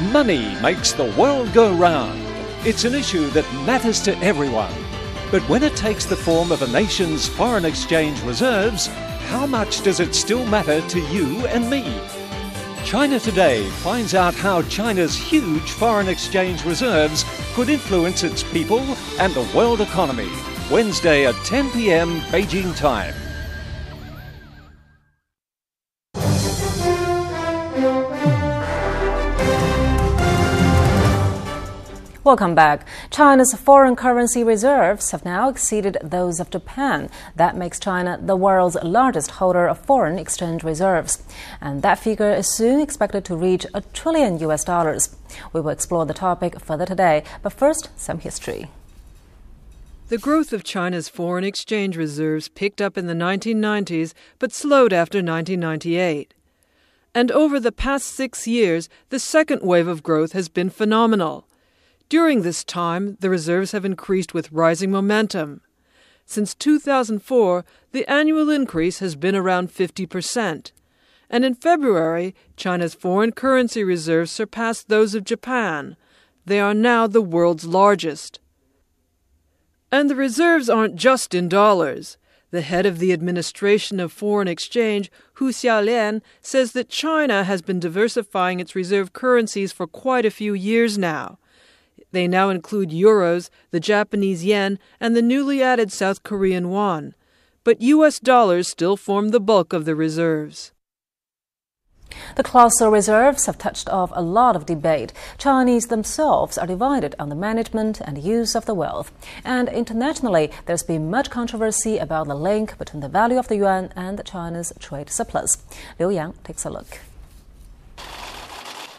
Money makes the world go round. It's an issue that matters to everyone. But when it takes the form of a nation's foreign exchange reserves, how much does it still matter to you and me? China Today finds out how China's huge foreign exchange reserves could influence its people and the world economy. Wednesday at 10 p.m. Beijing time. Welcome back. China's foreign currency reserves have now exceeded those of Japan. That makes China the world's largest holder of foreign exchange reserves. And that figure is soon expected to reach $1 trillion. We will explore the topic further today, but first, some history. The growth of China's foreign exchange reserves picked up in the 1990s, but slowed after 1998. And over the past 6 years, the second wave of growth has been phenomenal. During this time, the reserves have increased with rising momentum. Since 2004, the annual increase has been around 50%. And in February, China's foreign currency reserves surpassed those of Japan. They are now the world's largest. And the reserves aren't just in dollars. The head of the Administration of Foreign Exchange, Hu Xiaolian, says that China has been diversifying its reserve currencies for quite a few years now. They now include euros, the Japanese yen, and the newly added South Korean won. But U.S. dollars still form the bulk of the reserves. The colossal reserves have touched off a lot of debate. Chinese themselves are divided on the management and use of the wealth. And internationally, there's been much controversy about the link between the value of the yuan and China's trade surplus. Liu Yang takes a look.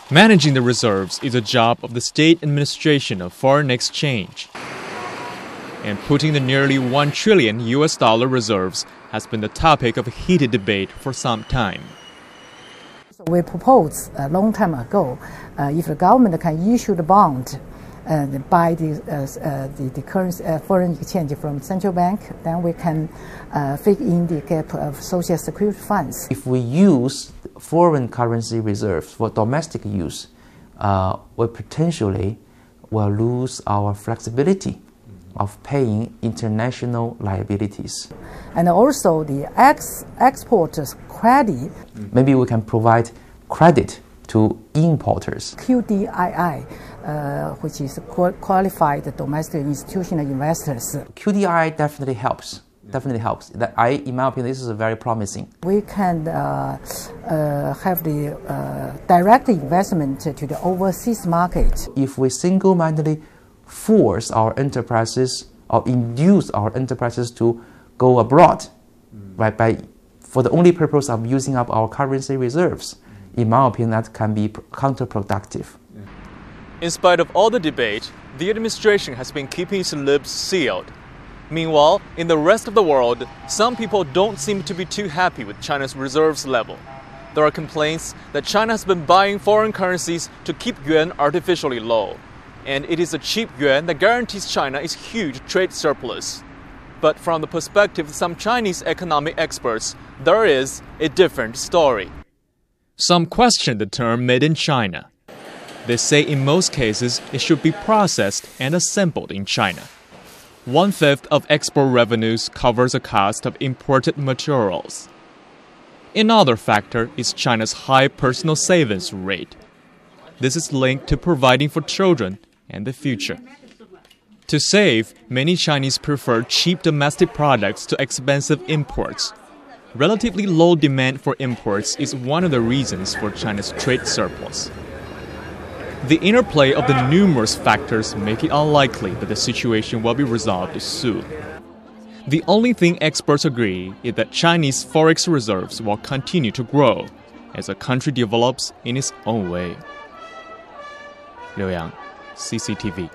Managing the reserves is a job of the State Administration of Foreign Exchange. And putting the nearly $1 trillion reserves has been the topic of a heated debate for some time. We proposed a long time ago, if the government can issue the bond and buy the currency, foreign exchange from central bank, then we can fill in the gap of social security funds. If we use foreign currency reserves for domestic use, we potentially will lose our flexibility of paying international liabilities. And also the exporters' credit. Maybe we can provide credit to importers. QDII, which is qualified domestic institutional investors. QDII definitely helps. In my opinion, this is very promising. We can have the direct investment to the overseas market. If we single-mindedly force our enterprises or induce our enterprises to go abroad, for the only purpose of using up our currency reserves, in my opinion, that can be counterproductive. In spite of all the debate, the administration has been keeping its lips sealed. Meanwhile, in the rest of the world, some people don't seem to be too happy with China's reserves level. There are complaints that China has been buying foreign currencies to keep yuan artificially low. And it is a cheap yuan that guarantees China its huge trade surplus. But from the perspective of some Chinese economic experts, there is a different story. Some question the term made in China. They say in most cases it should be processed and assembled in China. 1/5 of export revenues covers the cost of imported materials. Another factor is China's high personal savings rate. This is linked to providing for children and the future. To save, many Chinese prefer cheap domestic products to expensive imports. Relatively low demand for imports is one of the reasons for China's trade surplus. The interplay of the numerous factors make it unlikely that the situation will be resolved soon. The only thing experts agree is that Chinese forex reserves will continue to grow as the country develops in its own way. Liu Yang, CCTV.